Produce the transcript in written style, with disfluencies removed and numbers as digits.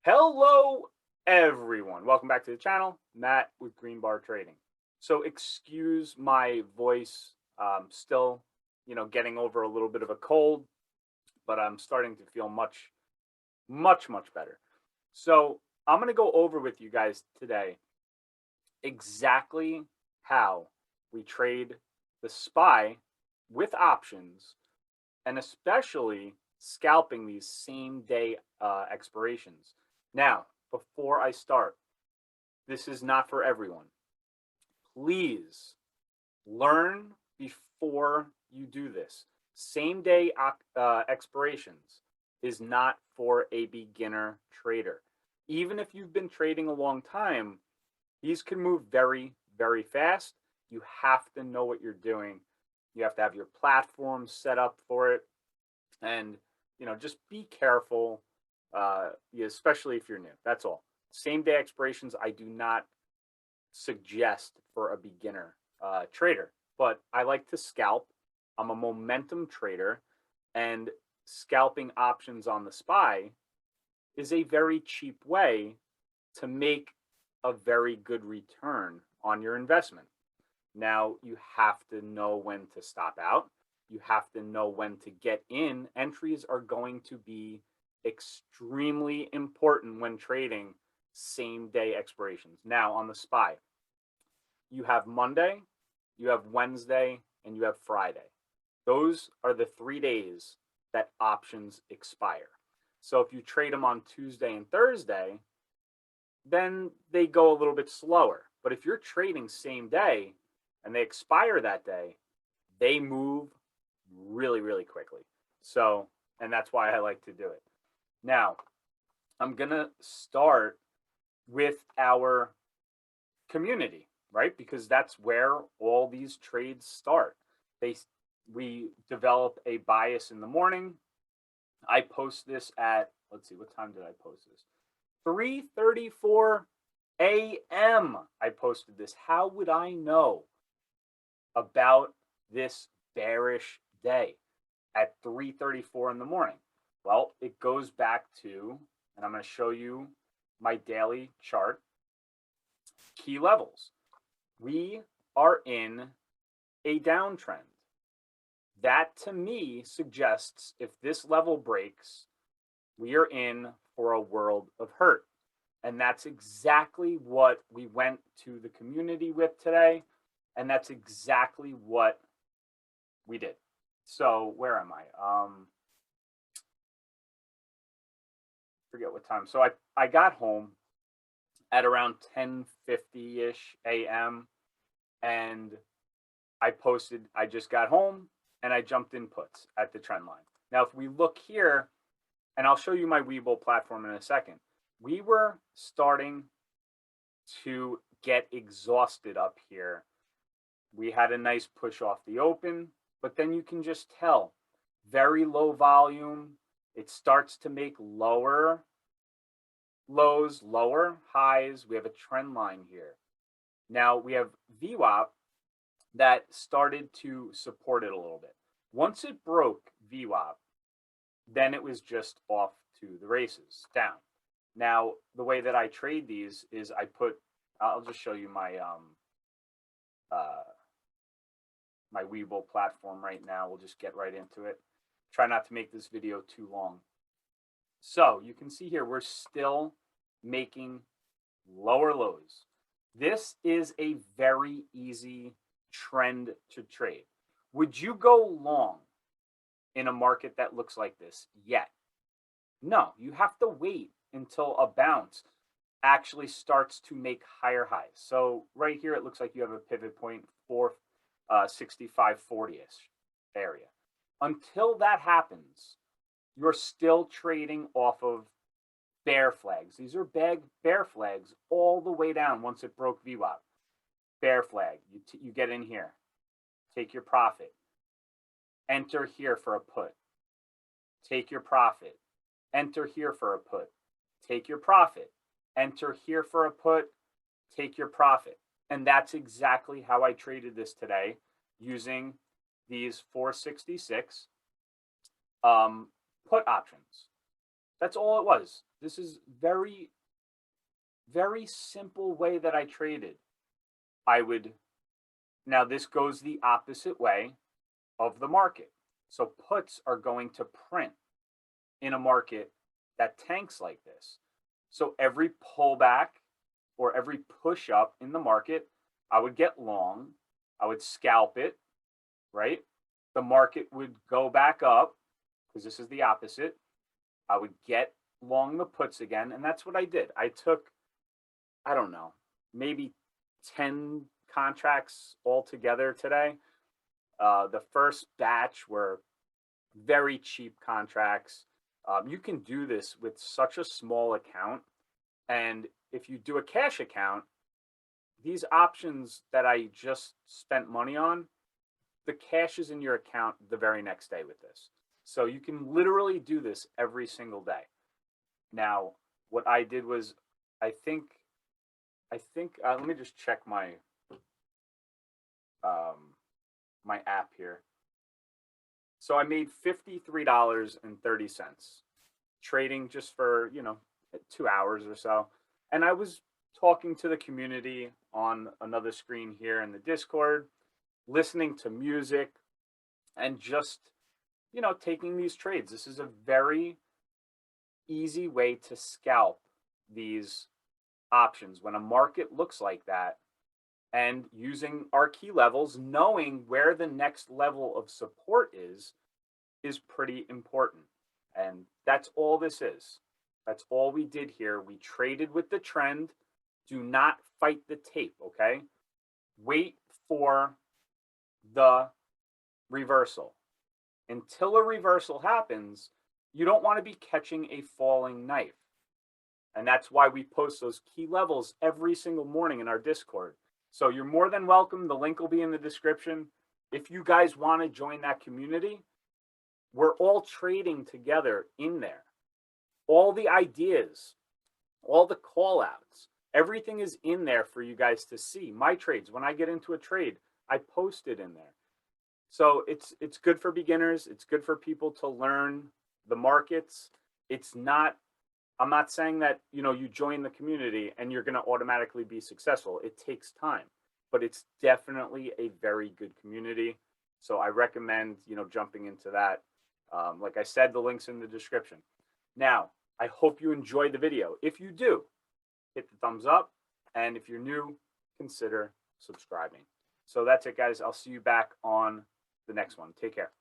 Hello, everyone. Welcome back to the channel. Matt with Green Bar Trading. So, excuse my voice. Still, getting over a little bit of a cold, but I'm starting to feel much better. So, I'm going to go over with you guys today exactly how we trade the SPY with options and especially scalping these same day expirations. Now, before I start, this is not for everyone. Please learn before you do this. Same day expirations is not for a beginner trader. Even if you've been trading a long time, these can move very fast. You have to know what you're doing. You have to have your platform set up for it. And, just be careful, especially if you're new. That's all. Same day expirations, I do not suggest for a beginner trader, but I like to scalp. I'm a momentum trader, and scalping options on the SPY is a very cheap way to make a very good return on your investment. Now, you have to know when to stop out. You have to know when to get in. Entries are going to be extremely important when trading same day expirations. Now, on the SPY, you have Monday, you have Wednesday, and you have Friday. Those are the 3 days that options expire. So if you trade them on Tuesday and Thursday, then they go a little bit slower. But if you're trading same day and they expire that day, they move really quickly. So, and that's why I like to do it. Now, I'm going to start with our community, right? Because that's where all these trades start. We develop a bias in the morning. I post this at, let's see, what time did I post this? 3:34 a.m. I posted this. How would I know about this bearish day at 3:34 in the morning? Well, it goes back to, and I'm going to show you my daily chart, key levels. We are in a downtrend. That to me suggests if this level breaks, we are in for a world of hurt. And that's exactly what we went to the community with today. And that's exactly what we did. So where am I? Forget what time. So I got home at around 10:50-ish a.m. and I posted, I just got home and I jumped in puts at the trend line. Now, if we look here, and I'll show you my Webull platform in a second, we were starting to get exhausted up here. We had a nice push off the open, but then you can just tell very low volume. It starts to make lower lows, lower highs. We have a trend line here. Now we have VWAP that started to support it a little bit. Once it broke VWAP, then it was just off to the races, down. Now, the way that I trade these is I'll just show you my my Webull platform right now. We'll just get right into it. Try not to make this video too long. So you can see here, we're still making lower lows. This is a very easy trend to trade. Would you go long in a market that looks like this yet? No, you have to wait until a bounce actually starts to make higher highs. So right here, it looks like you have a pivot point for 65.40-ish area. Until that happens, you're still trading off of bear flags. These are bear flags all the way down once it broke VWAP. Bear flag, you get in here, take your profit, enter here for a put, take your profit, enter here for a put, take your profit, enter here for a put, take your profit. And that's exactly how I traded this today using these 466 put options. That's all it was. This is very, very simple way that I traded. I would, now this goes the opposite way of the market. So puts are going to print in a market that tanks like this. So every pullback or every push up in the market, I would get long, I would scalp it, right? The market would go back up because this is the opposite. I would get long the puts again. And that's what I did. I took, I don't know, maybe 10 contracts altogether today. The first batch were very cheap contracts. You can do this with such a small account. And if you do a cash account, these options that I just spent money on, the cash is in your account the very next day with this. So you can literally do this every single day. Now, what I did was, I think, let me just check my my app here. So I made $53.30 trading just for, 2 hours or so. And I was talking to the community on another screen here in the Discord, listening to music, and just, taking these trades. This is a very easy way to scalp these options when a market looks like that, and using our key levels, knowing where the next level of support is pretty important. And that's all this is. That's all we did here. We traded with the trend. Do not fight the tape, okay? Wait for the reversal. Until a reversal happens, you don't want to be catching a falling knife. And that's why we post those key levels every single morning in our Discord. So you're more than welcome. The link will be in the description. If you guys want to join that community, we're all trading together in there. All the ideas, all the call outs, everything is in there for you guys to see. My trades, when I get into a trade, I post it in there. So it's good for beginners. It's good for people to learn the markets. I'm not saying that, you join the community and you're going to automatically be successful. It takes time, but it's definitely a very good community. So I recommend, jumping into that. Like I said, the link's in the description. Now, I hope you enjoyed the video. If you do, hit the thumbs up. And if you're new, consider subscribing. So that's it, guys. I'll see you back on the next one. Take care.